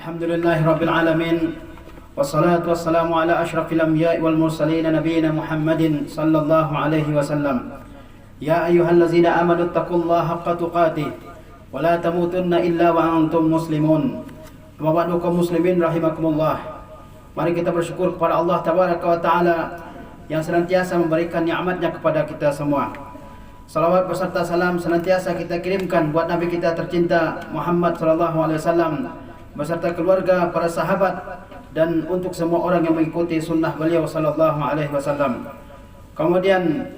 Alhamdulillahi Rabbil Alamin. Wassalatu wassalamu ala ashrafil anbiya'i wal mursalin nabiyina Muhammadin sallallahu alaihi wasallam. Ya ayyuhallazina amanu taqullaha haqqa tuqatih wa la tamutunna illa wa antum muslimun. Amma ba'du, kaum muslimin rahimakumullah. Mari kita bersyukur kepada Allah tabaraka wa taala yang senantiasa memberikan nikmat-Nya kepada kita semua. Salawat beserta salam senantiasa kita kirimkan buat Nabi kita tercinta Muhammad sallallahu alaihi wasallam beserta keluarga, para sahabat, dan untuk semua orang yang mengikuti sunnah beliau sallallahu alaihi wasallam. Kemudian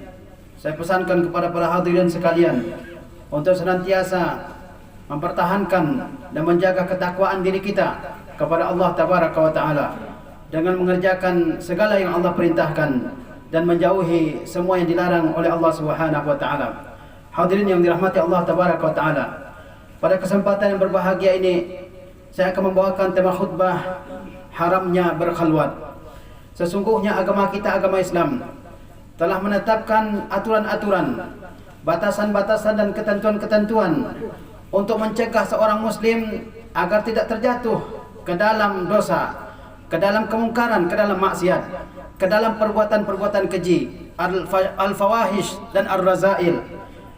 saya pesankan kepada para hadirin sekalian untuk senantiasa mempertahankan dan menjaga ketakwaan diri kita kepada Allah tabaraka wa taala dengan mengerjakan segala yang Allah perintahkan dan menjauhi semua yang dilarang oleh Allah Subhanahu wa taala. Hadirin yang dirahmati Allah tabaraka wa taala, pada kesempatan yang berbahagia ini saya akan membawakan tema khutbah haramnya berkhalwat. Sesungguhnya agama kita, agama Islam, telah menetapkan aturan-aturan, batasan-batasan dan ketentuan-ketentuan untuk mencegah seorang muslim agar tidak terjatuh ke dalam dosa, ke dalam kemungkaran, ke dalam maksiat, ke dalam perbuatan-perbuatan keji, al-fawahish dan ar-razail.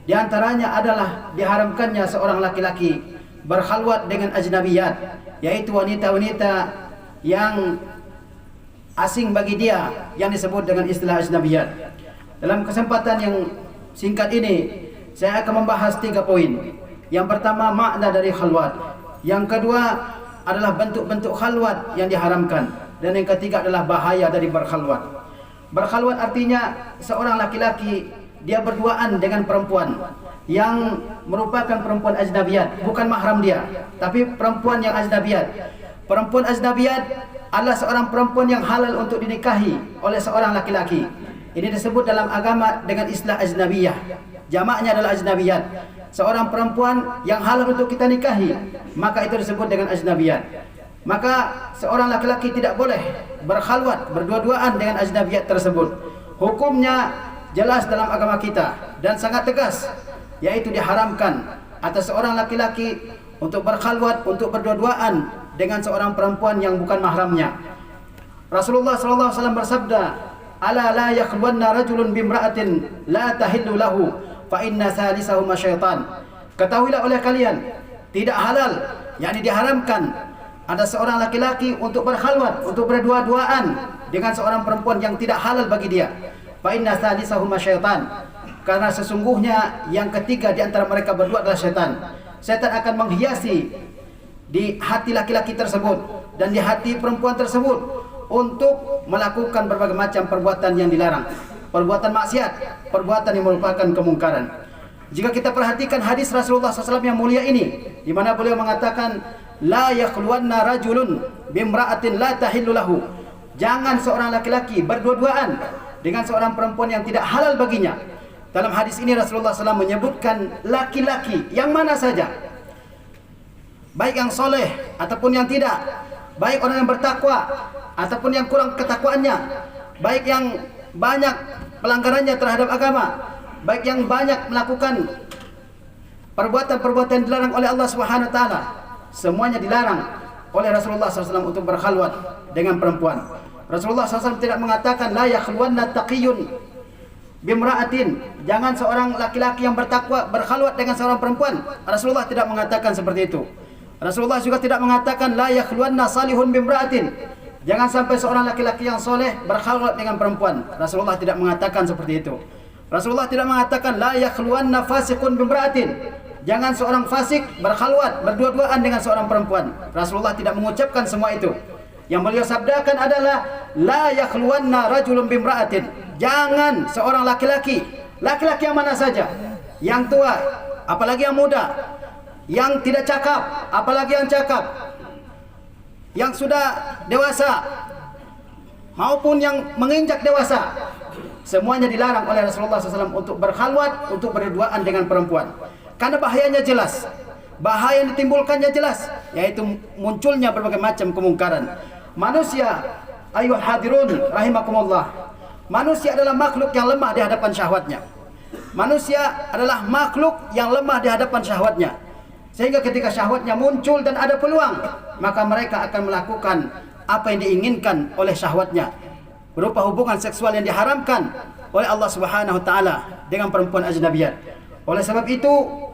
Di antaranya adalah diharamkannya seorang laki-laki berkhalwat dengan ajnabiyat, yaitu wanita-wanita yang asing bagi dia, yang disebut dengan istilah ajnabiyat. Dalam kesempatan yang singkat ini saya akan membahas 3 poin. Yang pertama, makna dari khalwat. Yang kedua adalah bentuk-bentuk khalwat yang diharamkan. Dan yang ketiga adalah bahaya dari berkhalwat. Berkhalwat artinya seorang laki-laki dia berduaan dengan perempuan yang merupakan perempuan ajnabiyat, bukan mahram dia, tapi perempuan yang ajnabiyat. Perempuan ajnabiyat adalah seorang perempuan yang halal untuk dinikahi oleh seorang laki-laki. Ini disebut dalam agama dengan istilah ajnabiyah. Jamaknya adalah ajnabiyat. Seorang perempuan yang halal untuk kita nikahi, maka itu disebut dengan ajnabiyat. Maka seorang laki-laki tidak boleh berkhalwat, berdua-duaan dengan ajnabiyat tersebut. Hukumnya jelas dalam agama kita dan sangat tegas, yaitu diharamkan atas seorang laki-laki untuk berkhalwat, untuk berdua-duaan dengan seorang perempuan yang bukan mahramnya. Rasulullah sallallahu alaihi wasallam bersabda, "Ala la yakhluwanna rajulun bimra'atin la tahillu lahu fa inna salisahuma syaitan." Ketahuilah oleh kalian, tidak halal, yakni diharamkan ada seorang laki-laki untuk berkhalwat, untuk berdua-duaan dengan seorang perempuan yang tidak halal bagi dia. Fa inna salisahuma syaitan. Karena sesungguhnya yang ketiga di antara mereka berdua adalah setan. Setan akan menghiasi di hati laki-laki tersebut dan di hati perempuan tersebut untuk melakukan berbagai macam perbuatan yang dilarang, perbuatan maksiat, perbuatan yang merupakan kemungkaran. Jika kita perhatikan hadis Rasulullah SAW yang mulia ini, di mana beliau mengatakan, la yakhluwanna rajulun bimra'atin la tahillu lahu. Jangan seorang laki-laki berdua-duaan dengan seorang perempuan yang tidak halal baginya. Dalam hadis ini Rasulullah SAW menyebutkan laki-laki yang mana saja, baik yang soleh ataupun yang tidak, baik orang yang bertakwa ataupun yang kurang ketakwaannya, baik yang banyak pelanggarannya terhadap agama, baik yang banyak melakukan perbuatan-perbuatan yang dilarang oleh Allah Subhanahu wa taala. Semuanya dilarang oleh Rasulullah SAW untuk berkhalwat dengan perempuan. Rasulullah SAW tidak mengatakan la yakhluwanna taqiyun bimra'atin, jangan seorang laki-laki yang bertakwa berkhalwat dengan seorang perempuan. Rasulullah tidak mengatakan seperti itu. Rasulullah juga tidak mengatakan la yakhluwanna salihun bimra'atin, jangan sampai seorang laki-laki yang soleh berkhalwat dengan perempuan. Rasulullah tidak mengatakan seperti itu. Rasulullah tidak mengatakan la yakhluwanna fasiqun bimra'atin, jangan seorang fasik berkhalwat berdua-duaan dengan seorang perempuan. Rasulullah tidak mengucapkan semua itu. Yang beliau sabdakan adalah la yakhluwanna rajulun bimra'atin, jangan seorang laki-laki, laki-laki yang mana saja, yang tua, apalagi yang muda, yang tidak cakap, apalagi yang cakap, yang sudah dewasa, maupun yang menginjak dewasa, semuanya dilarang oleh Rasulullah SAW untuk berkhalwat, untuk berduaan dengan perempuan. Karena bahayanya jelas, bahaya yang ditimbulkannya jelas, yaitu munculnya berbagai macam kemungkaran. Manusia, ayuhal hadirun rahimakumullah, manusia adalah makhluk yang lemah di hadapan syahwatnya. Manusia adalah makhluk yang lemah di hadapan syahwatnya. Sehingga ketika syahwatnya muncul dan ada peluang, maka mereka akan melakukan apa yang diinginkan oleh syahwatnya, berupa hubungan seksual yang diharamkan oleh Allah Subhanahu wa taala dengan perempuan ajnabiyat. Oleh sebab itu,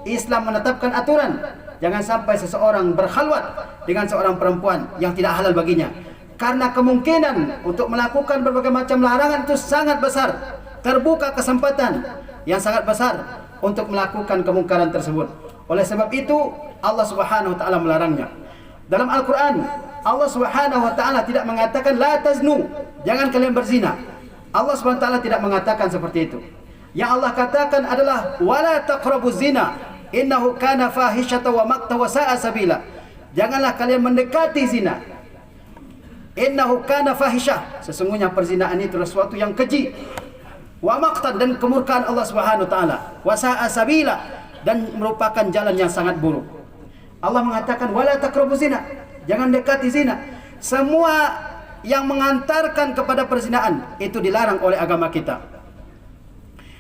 Islam menetapkan aturan jangan sampai seseorang berkhalwat dengan seorang perempuan yang tidak halal baginya. Karena kemungkinan untuk melakukan berbagai macam larangan itu sangat besar. Terbuka kesempatan yang sangat besar untuk melakukan kemungkaran tersebut. Oleh sebab itu, Allah Subhanahu wa taala melarangnya. Dalam Al-Qur'an, Allah Subhanahu wa taala tidak mengatakan la taznu, jangan kalian berzina. Allah Subhanahu wa taala tidak mengatakan seperti itu. Yang Allah katakan adalah wala taqrabuz zina innahu kana fahisyatan wa maqta wa sa'a sabila. Janganlah kalian mendekati zina. Innahu kana fahisyah, sesungguhnya perzinaan itu sesuatu yang keji. Wa maqtan, dan kemurkaan Allah Subhanahu wa taala. Wa sa'a sabila, dan merupakan jalan yang sangat buruk. Allah mengatakan wala taqrabuz zina, jangan dekati zina. Semua yang mengantarkan kepada perzinaan itu dilarang oleh agama kita.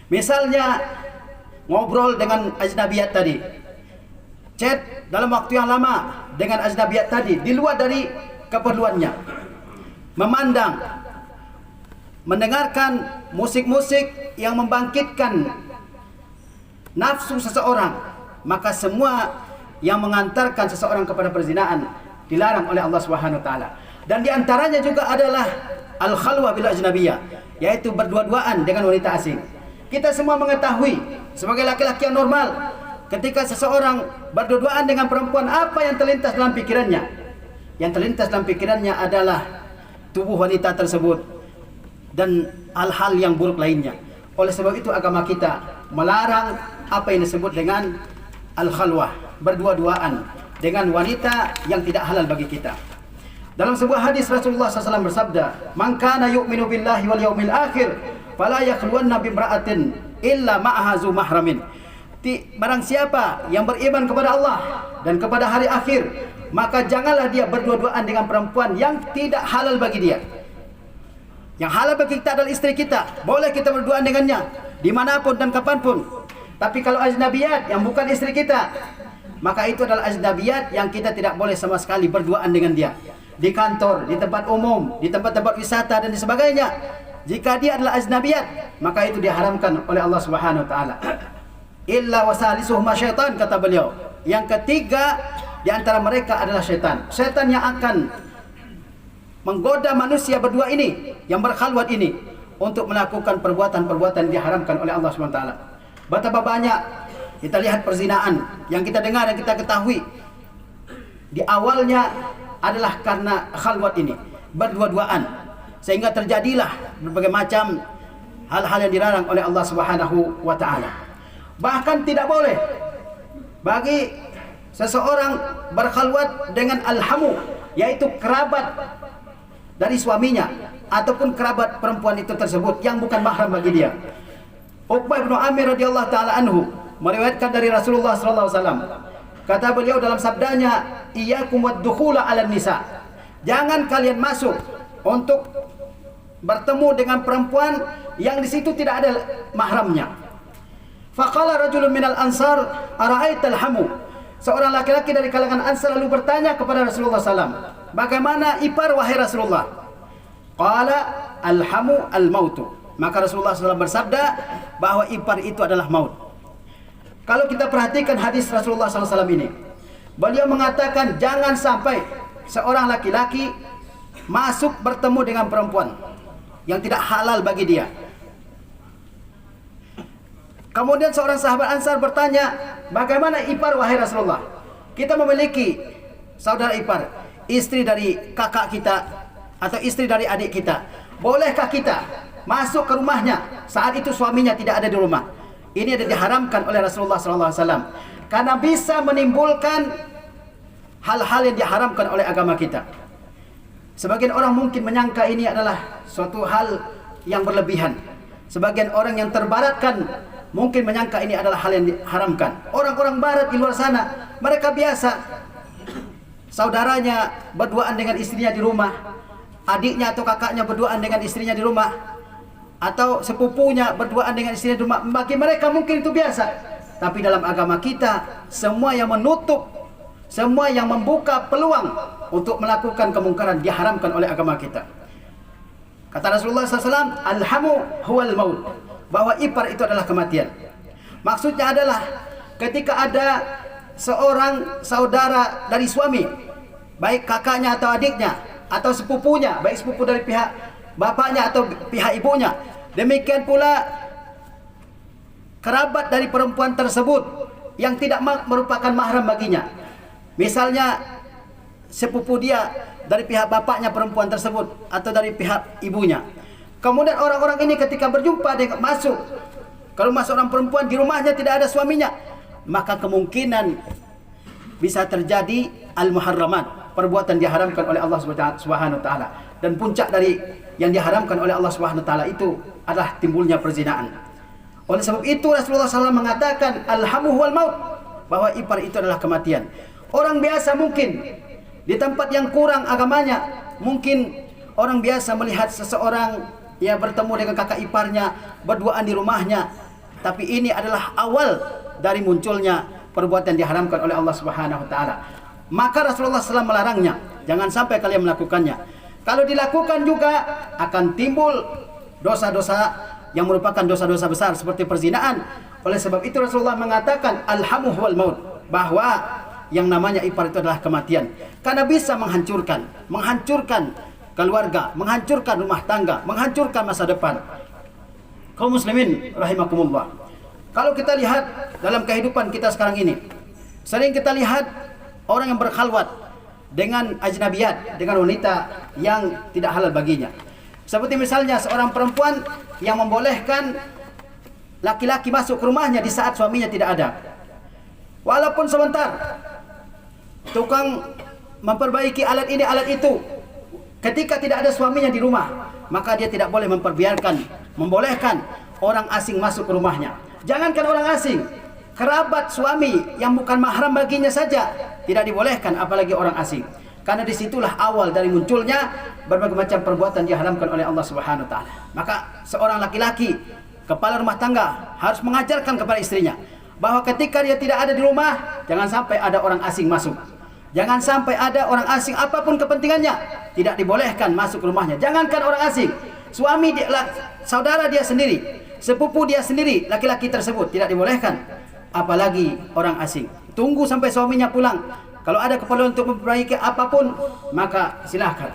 Misalnya ngobrol dengan ajnabiyat tadi, chat dalam waktu yang lama dengan ajnabiyat tadi di luar dari keperluannya, memandang, mendengarkan musik-musik yang membangkitkan nafsu seseorang, maka semua yang mengantarkan seseorang kepada perzinaan dilarang oleh Allah Subhanahu wa taala. Dan di antaranya juga adalah al-khalwah bil ajnabiyah, yaitu berdua-duaan dengan wanita asing. Kita semua mengetahui sebagai laki-laki yang normal, ketika seseorang berdua-duaan dengan perempuan, apa yang terlintas dalam pikirannya? Yang terlintas dalam pikirannya adalah tubuh wanita tersebut dan hal-hal yang buruk lainnya. Oleh sebab itu agama kita melarang apa yang disebut dengan al-khalwah, berdua-duaan dengan wanita yang tidak halal bagi kita. Dalam sebuah hadis Rasulullah SAW bersabda, "Man kana yu'minu billahi wal yawmil akhir, fala yakhluwanna bimra'atin illa ma'aha zu mahramin." Barang siapa yang beriman kepada Allah dan kepada hari akhir, maka janganlah dia berdua-duaan dengan perempuan yang tidak halal bagi dia. Yang halal bagi kita adalah istri kita, boleh kita berduaan dengannya dimanapun dan kapanpun. Tapi kalau ajnabiyat yang bukan istri kita, maka itu adalah ajnabiyat yang kita tidak boleh sama sekali berduaan dengan dia. Di kantor, di tempat umum, di tempat-tempat wisata dan sebagainya. Jika dia adalah ajnabiyat, maka itu diharamkan oleh Allah Subhanahu wa taala. Illa wasalisuhuma syaitan, kata beliau. Yang ketiga di antara mereka adalah syaitan. Syaitan yang akan menggoda manusia berdua ini, yang berkhalwat ini, untuk melakukan perbuatan-perbuatan yang diharamkan oleh Allah Subhanahu wa taala. Betapa banyak kita lihat perzinaan yang kita dengar dan kita ketahui. Di awalnya adalah karena khalwat ini, berdua-duaan, sehingga terjadilah berbagai macam hal-hal yang dilarang oleh Allah Subhanahu wa taala. Bahkan tidak boleh bagi seseorang berkhalwat dengan al-hamu, yaitu kerabat dari suaminya ataupun kerabat perempuan itu tersebut yang bukan mahram bagi dia. Uqbah bin Amir radhiyallahu taala anhu meriwayatkan dari Rasulullah sallallahu alaihi wasallam. Kata beliau dalam sabdanya, "Iyyakum wad-dukhula 'alan nisa." Jangan kalian masuk untuk bertemu dengan perempuan yang di situ tidak ada mahramnya. Faqala rajulun minal ansar, "Ara'aital hamu?" Seorang laki-laki dari kalangan Ansar lalu bertanya kepada Rasulullah SAW, "Bagaimana ipar wahai Rasulullah?" Qala al-hamu al-mautu. Maka Rasulullah SAW bersabda bahwa ipar itu adalah maut. Kalau kita perhatikan hadis Rasulullah SAW ini, beliau mengatakan jangan sampai seorang laki-laki masuk bertemu dengan perempuan yang tidak halal bagi dia. Kemudian seorang sahabat Ansar bertanya, "Bagaimana ipar wahai Rasulullah?" Kita memiliki saudara ipar, istri dari kakak kita atau istri dari adik kita. Bolehkah kita masuk ke rumahnya saat itu suaminya tidak ada di rumah? Ini ada diharamkan oleh Rasulullah SAW karena bisa menimbulkan hal-hal yang diharamkan oleh agama kita. Sebagian orang mungkin menyangka ini adalah suatu hal yang berlebihan. Sebagian orang yang terbaratkan mungkin menyangka ini adalah hal yang diharamkan. Orang-orang barat di luar sana, mereka biasa saudaranya berduaan dengan istrinya di rumah, adiknya atau kakaknya berduaan dengan istrinya di rumah, atau sepupunya berduaan dengan istrinya di rumah. Bagi mereka mungkin itu biasa. Tapi dalam agama kita, semua yang menutup, semua yang membuka peluang untuk melakukan kemungkaran diharamkan oleh agama kita. Kata Rasulullah SAW, alhamu huwal maut, bahwa ipar itu adalah kematian. Maksudnya adalah ketika ada seorang saudara dari suami, baik kakaknya atau adiknya atau sepupunya, baik sepupu dari pihak bapaknya atau pihak ibunya, demikian pula kerabat dari perempuan tersebut yang tidak merupakan mahram baginya. Misalnya sepupu dia dari pihak bapaknya perempuan tersebut atau dari pihak ibunya. Kemudian orang-orang ini ketika berjumpa dengan kalau masuk orang perempuan di rumahnya tidak ada suaminya, maka kemungkinan bisa terjadi al-muharramat, perbuatan diharamkan oleh Allah Subhanahu wa taala. Dan puncak dari yang diharamkan oleh Allah Subhanahu wa taala itu adalah timbulnya perzinaan. Oleh sebab itu Rasulullah SAW mengatakan alhamu huwal maut, bahwa ipar itu adalah kematian. Orang biasa mungkin di tempat yang kurang agamanya, mungkin orang biasa melihat seseorang yang bertemu dengan kakak iparnya berduaan di rumahnya, tapi ini adalah awal dari munculnya perbuatan diharamkan oleh Allah Subhanahu wa taala. Maka Rasulullah SAW melarangnya, jangan sampai kalian melakukannya. Kalau dilakukan juga akan timbul dosa-dosa yang merupakan dosa-dosa besar seperti perzinaan. Oleh sebab itu Rasulullah mengatakan alhamu huwal maut, bahwa yang namanya ipar itu adalah kematian, karena bisa menghancurkan keluarga, menghancurkan rumah tangga, menghancurkan masa depan. Kaum muslimin rahimakumullah, kalau kita lihat dalam kehidupan kita sekarang ini, sering kita lihat orang yang berkhalwat dengan ajnabiyat, dengan wanita yang tidak halal baginya. Seperti misalnya seorang perempuan yang membolehkan laki-laki masuk ke rumahnya di saat suaminya tidak ada. Walaupun sebentar, tukang memperbaiki alat ini alat itu, ketika tidak ada suaminya di rumah, maka dia tidak boleh membolehkan orang asing masuk ke rumahnya. Jangankan orang asing, kerabat suami yang bukan mahram baginya saja tidak dibolehkan, apalagi orang asing. Karena disitulah awal dari munculnya berbagai macam perbuatan diharamkan oleh Allah Subhanahu wa taala. Maka seorang laki-laki, kepala rumah tangga, harus mengajarkan kepada istrinya bahwa ketika dia tidak ada di rumah, jangan sampai ada orang asing masuk. Jangan sampai ada orang asing apapun kepentingannya, tidak dibolehkan masuk ke rumahnya. Jangankan orang asing, suami dia, saudara dia sendiri, sepupu dia sendiri, laki-laki tersebut tidak dibolehkan, apalagi orang asing. Tunggu sampai suaminya pulang. Kalau ada keperluan untuk memperbaiki apapun, maka silahkan.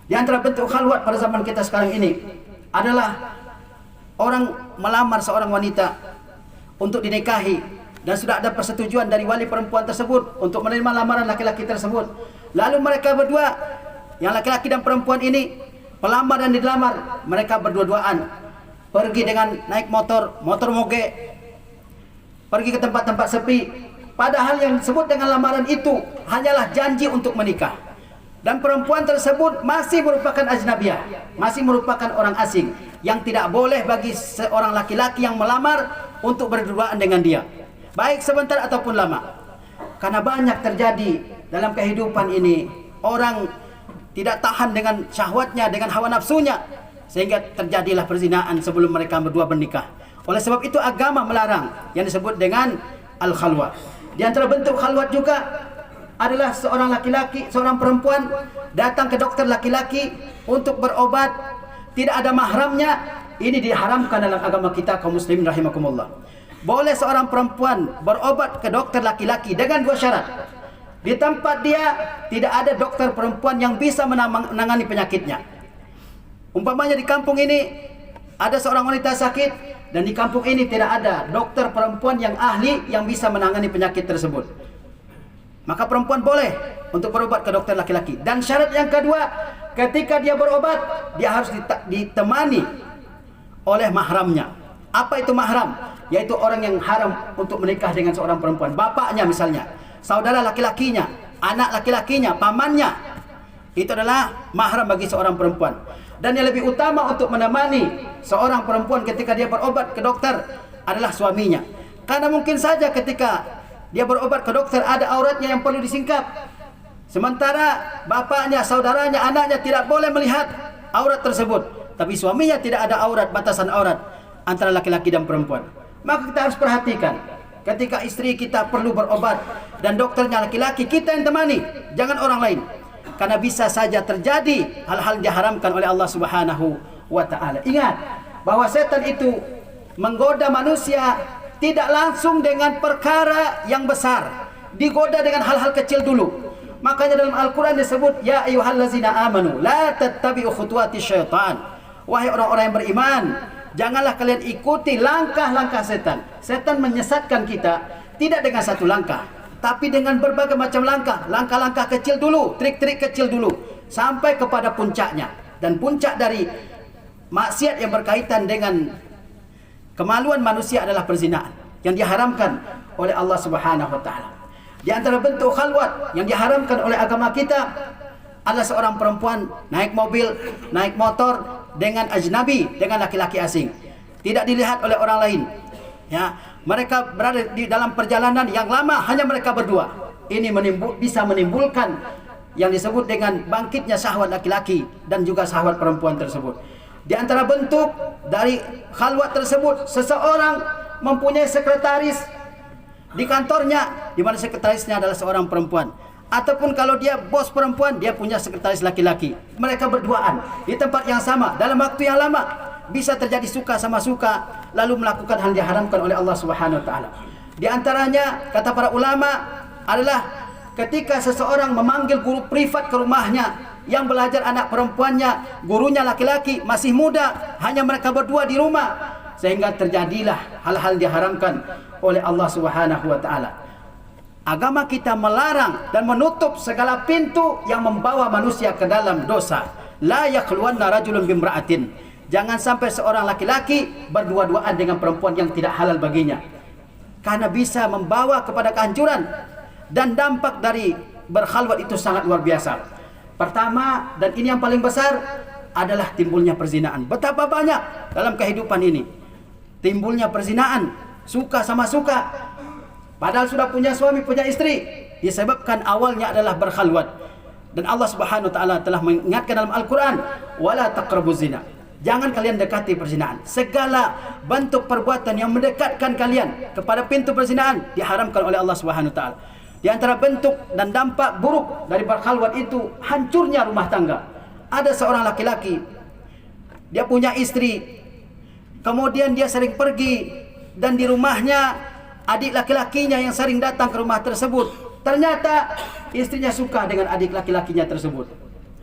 Di antara bentuk khalwat pada zaman kita sekarang ini adalah orang melamar seorang wanita untuk dinikahi, dan sudah ada persetujuan dari wali perempuan tersebut untuk menerima lamaran laki-laki tersebut. Lalu mereka berdua, yang laki-laki dan perempuan ini, pelamar dan dilamar, mereka berdua-duaan pergi dengan naik motor moge, pergi ke tempat-tempat sepi. Padahal yang disebut dengan lamaran itu hanyalah janji untuk menikah. Dan perempuan tersebut masih merupakan ajnabiyah, masih merupakan orang asing, yang tidak boleh bagi seorang laki-laki yang melamar untuk berduaan dengan dia, baik sebentar ataupun lama. Karena banyak terjadi dalam kehidupan ini, orang tidak tahan dengan syahwatnya, dengan hawa nafsunya, sehingga terjadilah perzinaan sebelum mereka berdua bernikah. Oleh sebab itu agama melarang yang disebut dengan al-khalwat. Di antara bentuk khalwat juga adalah seorang laki-laki, seorang perempuan datang ke dokter laki-laki untuk berobat, tidak ada mahramnya. Ini diharamkan dalam agama kita, kaum muslimin rahimakumullah. Boleh seorang perempuan berobat ke dokter laki-laki dengan dua syarat. Di tempat dia tidak ada dokter perempuan yang bisa menangani penyakitnya. Umpamanya di kampung ini ada seorang wanita sakit, dan di kampung ini tidak ada dokter perempuan yang ahli yang bisa menangani penyakit tersebut, maka perempuan boleh untuk berobat ke dokter laki-laki. Dan syarat yang kedua, ketika dia berobat, dia harus ditemani oleh mahramnya. Apa itu mahram? Yaitu orang yang haram untuk menikah dengan seorang perempuan. Bapaknya misalnya, saudara laki-lakinya, anak laki-lakinya, pamannya. Itu adalah mahram bagi seorang perempuan. Dan yang lebih utama untuk menemani seorang perempuan ketika dia berobat ke dokter adalah suaminya. Karena mungkin saja ketika dia berobat ke dokter ada auratnya yang perlu disingkap, sementara bapaknya, saudaranya, anaknya tidak boleh melihat aurat tersebut, tapi suaminya tidak ada aurat, batasan aurat antara laki-laki dan perempuan. Maka kita harus perhatikan Ketika istri kita perlu berobat dan dokternya laki-laki, kita yang temani, jangan orang lain. Karena bisa saja terjadi hal-hal yang diharamkan oleh Allah Subhanahu wa ta'ala. Ingat bahwa setan itu menggoda manusia tidak langsung dengan perkara yang besar, digoda dengan hal-hal kecil dulu. Makanya dalam Al-Quran disebut, ya ayyuhallazina amanu la tattabi'u khutuwati syaitan. Wahai orang-orang yang beriman, janganlah kalian ikuti langkah-langkah setan. Setan menyesatkan kita tidak dengan satu langkah, tapi dengan berbagai macam langkah. Langkah-langkah kecil dulu, trik-trik kecil dulu, sampai kepada puncaknya. Dan puncak dari maksiat yang berkaitan dengan kemaluan manusia adalah perzinahan yang diharamkan oleh Allah Subhanahu wa ta'ala. Di antara bentuk khalwat yang diharamkan oleh agama kita adalah seorang perempuan naik mobil, naik motor dengan ajnabi, dengan laki-laki asing. Tidak dilihat oleh orang lain. Ya, mereka berada di dalam perjalanan yang lama hanya mereka berdua. Ini bisa menimbulkan yang disebut dengan bangkitnya syahwat laki-laki dan juga syahwat perempuan tersebut. Di antara bentuk dari khalwat tersebut, seseorang mempunyai sekretaris di kantornya, di mana sekretarisnya adalah seorang perempuan. Ataupun kalau dia bos perempuan, dia punya sekretaris laki-laki. Mereka berduaan di tempat yang sama dalam waktu yang lama. Bisa terjadi suka sama suka, lalu melakukan hal yang diharamkan oleh Allah Subhanahu wa ta'ala. Di antaranya, kata para ulama, adalah ketika seseorang memanggil guru privat ke rumahnya yang belajar anak perempuannya, gurunya laki-laki, masih muda, hanya mereka berdua di rumah, sehingga terjadilah hal-hal yang diharamkan oleh Allah Subhanahu wa ta'ala. Agama kita melarang dan menutup segala pintu yang membawa manusia ke dalam dosa. La yakhluwanna rajulun bimra'atin. Jangan sampai seorang laki-laki berdua-duaan dengan perempuan yang tidak halal baginya, karena bisa membawa kepada kehancuran. Dan dampak dari berkhalwat itu sangat luar biasa. Pertama, dan ini yang paling besar, adalah timbulnya perzinahan. Betapa banyak dalam kehidupan ini timbulnya perzinahan, suka sama suka, padahal sudah punya suami, punya istri, disebabkan awalnya adalah berkhalwat. Dan Allah Subhanahu wa ta'ala telah mengingatkan dalam Al-Quran, wala taqrabuz zina. Jangan kalian dekati perzinahan. Segala bentuk perbuatan yang mendekatkan kalian kepada pintu perzinahan diharamkan oleh Allah Subhanahu wa ta'ala. Di antara bentuk dan dampak buruk dari berkhalwat itu hancurnya rumah tangga. Ada seorang laki-laki, dia punya istri, kemudian dia sering pergi, dan di rumahnya adik laki-lakinya yang sering datang ke rumah tersebut. Ternyata istrinya suka dengan adik laki-lakinya tersebut.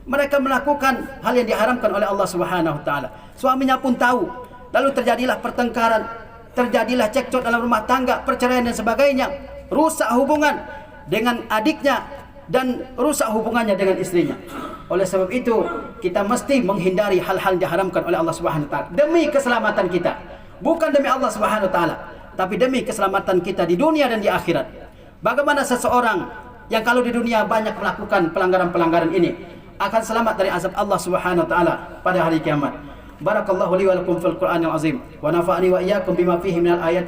Mereka melakukan hal yang diharamkan oleh Allah Subhanahu wa ta'ala. Suaminya pun tahu. Lalu terjadilah pertengkaran, terjadilah cekcok dalam rumah tangga, perceraian dan sebagainya. Rusak hubungan dengan adiknya dan rusak hubungannya dengan istrinya. Oleh sebab itu, kita mesti menghindari hal-hal yang diharamkan oleh Allah Subhanahu wa ta'ala demi keselamatan kita. Bukan demi Allah Subhanahu wa ta'ala, tapi demi keselamatan kita di dunia dan di akhirat. Bagaimana seseorang yang kalau di dunia banyak melakukan pelanggaran-pelanggaran ini akan selamat dari azab Allah Subhanahu wa ta'ala pada hari kiamat. Barakallahu li wa lakum fil Qur'anil azim wa nafa'ani wa iyyakum bima fihi minal ayat